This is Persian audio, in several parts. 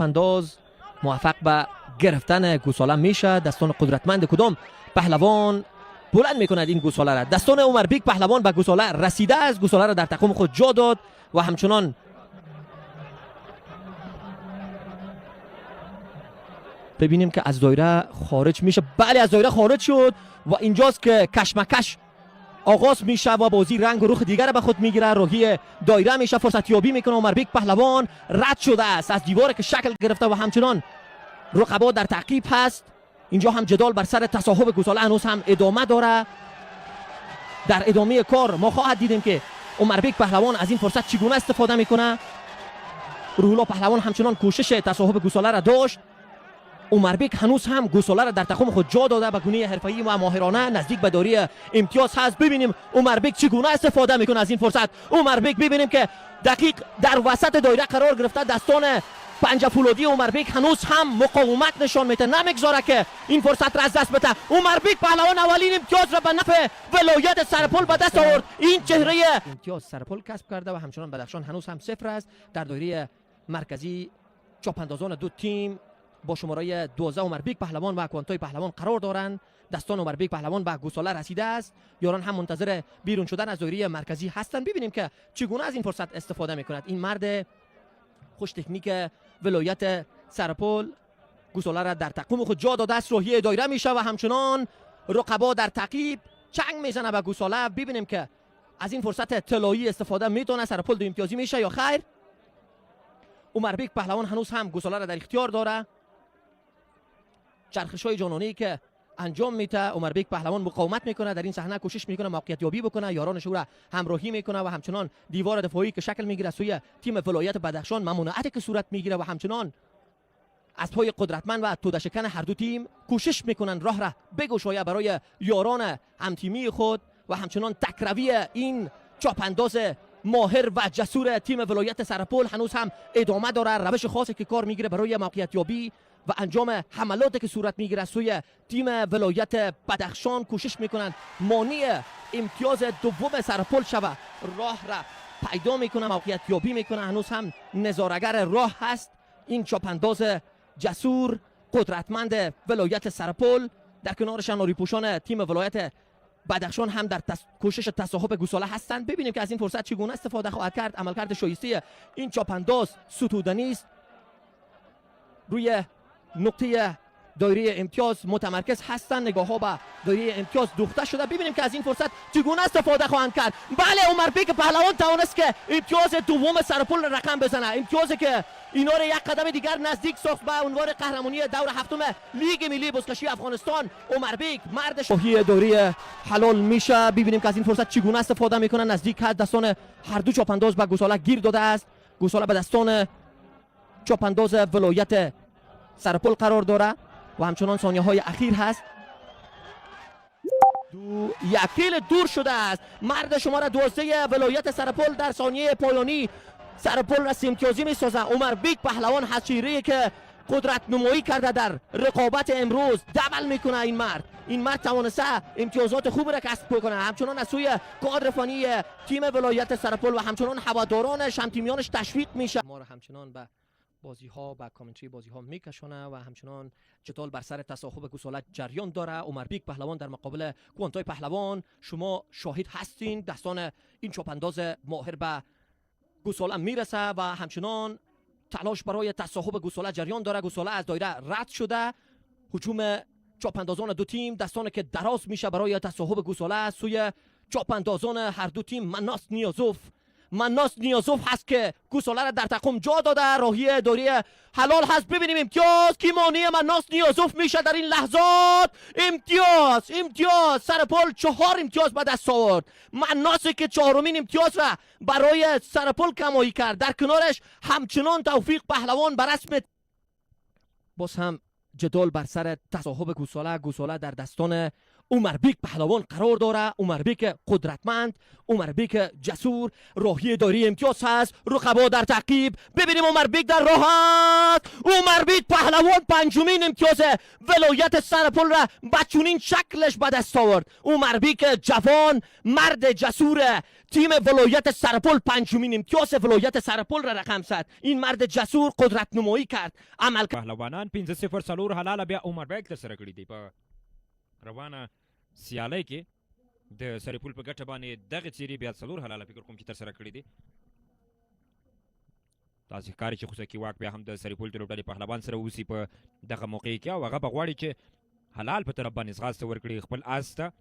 چاپانداز موفق به گرفتن گوساله میشه. دستان قدرتمند کدام پهلوان بلند میکند این گوساله را. دستان عمر بیگ پهلوان به گوساله رسیده است، گوساله را در تقویم خود جا داد و همچنان ببینیم که از دایره خارج میشه. بله از دایره خارج شد و اینجاست که کشمکش آغاز میشه و بازی رنگ و رخ دیگر به خود میگیره. راهی دایره میشه، فرصت یابی میکنه عمر بیگ پهلوان، رد شده است از دیواری که شکل گرفته و همچنان رقبا در تعقیب هست. اینجا هم جدال بر سر تصاحب گوساله هنوز هم ادامه داره. در ادامه کار ما خواهد دیدیم که عمر بیگ پهلوان از این فرصت چگونه استفاده میکنه. روح الله پهلوان همچنان کوشش تصاحب گوساله را داشت. عمر بیگ هنوز هم گوساله را در تقویم خود جا داده به گونه حرفه‌ای و ماهرانه نزدیک به داری امتیاز هست. ببینیم عمر بیگ چگونه استفاده میکنه از این فرصت. عمر بیگ ببینیم که دقیق در وسط دایره قرار گرفته. دستان پنجه فولادی عمر بیگ هنوز هم مقاومت نشان میده، نمیگذاره که این فرصت را از دست بده. عمر بیگ پهلوان اولین امتیاز را به نفع ولایت سرپل به دست آورد. این چهره امتیاز سرپل کسب کرده و همچنان بدخشان هنوز هم صفر است. در دایره مرکزی چاپاندازان دو تیم با شماره 12 عمر بیگ پهلوان و کوانتای پهلوان قرار دارند. دستان عمر بیگ پهلوان به گوساله رسیده است. یاران هم منتظر بیرون شدن از دایره مرکزی هستند. ببینیم که چگونه از این فرصت استفاده میکند این مرد خوش تکنیک ولایت سرپل. گوساله را در تقویم خود جا داده است، راهی دایره میشه و همچنان رقبا در تعقیب چنگ میزنه به گوساله. ببینیم که از این فرصت طلایی استفاده میتونه سرپل دو امتیازی میشه یا خیر. عمر بیگ پهلوان هنوز هم گوساله را در اختیار داره. چرخش‌های جانانه‌ای که انجام میده عمر بیگ پهلوان مقاومت میکنه، در این صحنه کوشش میکنه موقعیت یابی بکنه، یارانش او را همراهی میکنه و همچنان دیوار دفاعی که شکل میگیره سوی تیم ولایت بدخشان ممانعتی که صورت میگیره و همچنان از پای قدرتمند و تودشکن هر دو تیم کوشش میکنن راه را بگشاید برای یاران همتیمی خود و همچنان تکروی این چاپانداز ماهر و جسور تیم ولایت سرپل هنوز هم ادامه داره. روش خاصی که کار میگیره برای موقعیت یابی و انجام حملاتی که صورت میگیره سوی تیم ولایت بدخشان کوشش میکنن مانع امتیاز دوم سرپل شوه. راه را پیدا میکنه، موقعیت یابی میکنه، هنوز هم نظاره‌گر راه هست این چاپانداز جسور قدرتمند ولایت سرپل. در کنارش ناری پوشان تیم ولایت بدخشان هم در کوشش تصاحب گوساله هستند. ببینیم که از این فرصت چگونه استفاده خواهد کرد. عملکرد شایسته این چاپانداز ستودنی است، روی نقطه دایره امتیاز متمرکز هستند، نگاه ها به دایره امتیاز دوخته شده. ببینیم که از این فرصت چگونه استفاده خواهند کرد. بله عمر بیگ پهلوان توانست که امتیاز دوم سرپل رقم بزنه، امتیازی که اینا را یک قدم دیگر نزدیک ساخت به عنوان قهرمانی دور هفتم لیگ ملی بزکشی افغانستان. عمر بیگ مرد شاهی دایره حلال میشه. ببینیم که از این فرصت چگونه استفاده میکنه. نزدیک هست، دستان هر دو چاپانداز به گوساله گیر داده است. گوساله به دستان چاپانداز ولایت سرپل قرار داره و همچنان ثانیه های اخیر هست. یک کیل دور شده است مرد شماره 12 ولایت سرپل. در ثانیه پایانی سرپل را امتیازی می سازه. عمر بیگ پهلوان حشیری که قدرت نمایی کرده در رقابت امروز دبل میکنه. این مرد توانسته امتیازات خوبی را کسب بکنه. همچنان از سوی کادر فنی تیم ولایت سرپل و همچنان هوادارانش همتیمیانش تشویق میشه. ما را همچنان به بازی ها و کامنتری بازی ها میکشونه و همچنان جدال بر سر تصاحب گوساله جریان داره. عمر بیگ پهلوان در مقابل کوانتای پهلوان، شما شاهد هستین. دستان این چاپانداز ماهر به گوساله میرسه و همچنان تلاش برای تصاحب گوساله جریان داره. گوساله از دایره رد شده. هجوم چاپاندازان دو تیم، دستانی که دراز میشه برای تصاحب گوساله سوی چاپاندازان هر دو تیم. مناس نیازوف هست که گوساله را در تقویم جا داده، راهی دایره حلال هست. ببینیم امتیاز کی مانع مناس نیازوف میشه در این لحظات. امتیاز سرپل 4 امتیاز به دست آورد. مناسی که 4مین امتیاز را برای سرپل کمایی کرد. در کنارش همچنان توفیق پهلوان بر رسم باز هم جدال بر سر تصاحب گوساله در دستان عمربیک پهلوان قرار داره. عمربیک قدرتمند، عمربیک جسور، راهی داری امتیاز هست، رقبا در تعقیب. ببینیم عمربیک در راه است. عمربیک پهلوان پنجمین امتیاز ولایت سرپل را بچونین شکلش به دست آورد. عمربیک جوان، مرد جسور تیم ولایت سرپل پنجمین امتیاز ولایت سرپل را رقم زد. این مرد جسور قدرت نمایی کرد. عمل پهلوانان 15-0 څلور حلاله بیا عمربیک ترسره کړي دي په روانه سیالۍ کې د سرپل په ګټه باندې دغه څیرې بیا څلور حلاله فکر کوم چې ترسره کړي دي. داسې ښکاري چې خوسکي واک بیا هم د سرپل د لوبډلې پهلوان سره اوسي په دغه موقع کې او هغه به غواړي چې حلال په طرف باندې ځغاسته ورکړي خپل آس ته.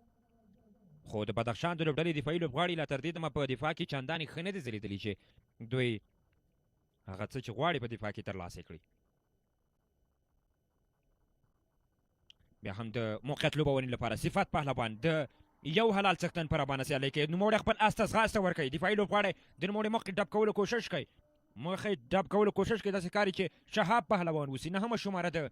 خو د بدخشان د لوبډلې دفاعي لوبغاړي لا تر دې دمه په دفاع کې چندانې ښه نه دي ځلېدلي چې دوی هغه څه چې غواړي په دفاع کې ترلاسه کړي. بیا هم د موقعیت لوبونې لپاره صفت پهلوان د یو حلال څښتن په رابانه سیالۍ کې نوموړی خپل آس ته ځغاسته ورکوي. دفاعي لوبغاړی د نوموړي مخکې ډب کولو کوشش کوي داسې ښکاري چې شهاب پهلوان اوسي. نهمه شماره د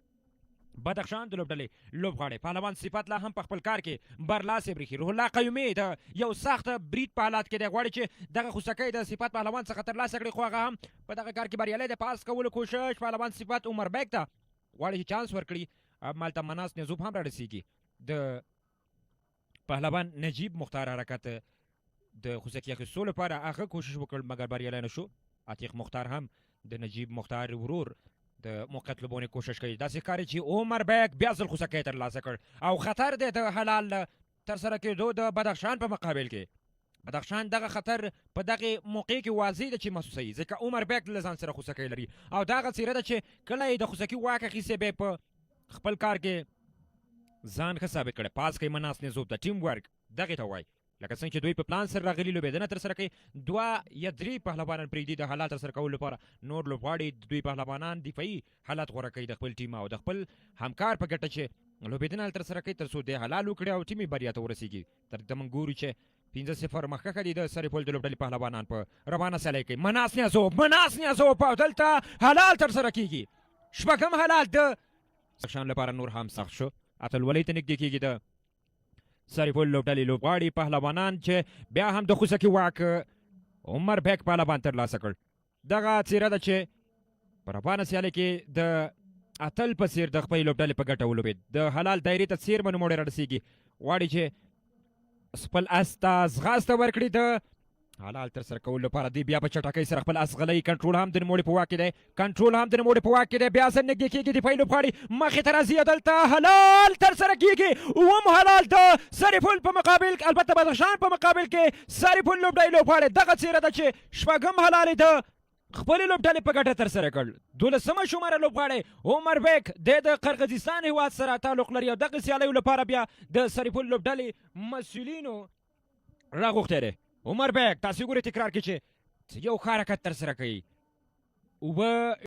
بدخشان د لوبډلې لوبغاړی پهلوان صفت لا هم په خپل کار کې برلاسې برېښي. روح الله قیومي د یو سخت برید په حالات کې دی، غواړي چې دغه خوسکی د صفت پهلوان څخه ترلاسه کړي، خو هغه هم په دغه کار کې بریالی دی. پاس کولو کوشش پهلوان صفت عمربیک ته غواړي چې چانس ورکړي. مالته مناس نیزوب هم رارسیږي. د پهلوان نجیب مختار حرکت د خوسکي اخیستو لپاره هغه کوشش وکړ مګر بریالی نه شو. عتیق مختار هم د نجیب مختار ورور د موقعیت لوبونې کوشش کوي. داسې ښکاري چې عمربیک بیا ځل خوسکی ترلاسه کړ او خطر دی د حلال ترسره کېدو د بدخشان په مقابل کې. بدخشان دغه خطر په دغه موقع کې واضح ده چې محسوسوي، ځکه عمربیک له ځان سره خوسکی لري او دغه څیره ده چې کله یې د خوسکي واک اخیستی بیا په خپل کار کې ځان ښه ثابت کړی. پاس کوي مناس نیزوب ته ټیم ورک دغې ته وایي، لکه څنګه چې دوی په پلان سره راغلي لوبېدنه ترسره کوي. 2 یا 3 پهلوانان پرېږدي د حالات ترسره کولو لپاره. نور لوبغاړي دوی پهلوانان دفاعي حالات غوره کوي د خپل ټیم او د خپل همکار په ګټه چې لوبېدنه ترسره کوي تر څو د حلال وکړي او ټیمي بریا ته ورسېږي. تر دې موږ ګورو چې 15-0 مخکښه دي د سرپل د لوبډلې پهلوانان په روانه سیالۍ کې. مناس نیازوب او دلته حلال ترسره کېږي. شپږم حلال د بدخشان لپاره نور هم سخت شو. اتلولۍ ته نږدې کېږي د سرپل لوبډلې لوبغاړي پهلوانان چې بیا هم د خوسکي واک عمربیک پهلوان ترلاسه کړ. دغه څیره ده چې په روانه سیالۍ کې د اتل په څیر د خپلې لوبډلې په ګټه ولوبېد. د حلال دایرې ته څیرمه نوموړی رارسېږي، غواړي چې خپل اس ته ځغاسته ورکړي د حلال ترسره کولو لپاره. دی بیا په چټکۍ سره خپل اس غلی. کنټرول هم د نوموړي په واک کې دی، بیا ځل نږدې کېږي دفاعي لوبغاړي مخې ته راځي. دلته حلال ترسره کېږي. اووم حلال د سرپل په مقابل کې، البته بدخشان په مقابل کې سرپل لوبډلې لوبغاړی. دغه څیره ده چې شپږم حلال یې د خپلې لوبډلې په ګټه ترسره کړ. 12مه شماره لوبغاړی عمربیک د قرغیزستان هېواد سره تعلق لري او دغه سیالیو لپاره بیا د سرپل لوبډلې مسؤلینو راغوښتی دی. عمربیک تاسې ګورئ تکرار کې چې یو ښه حرکت ترسره کوي. اوبه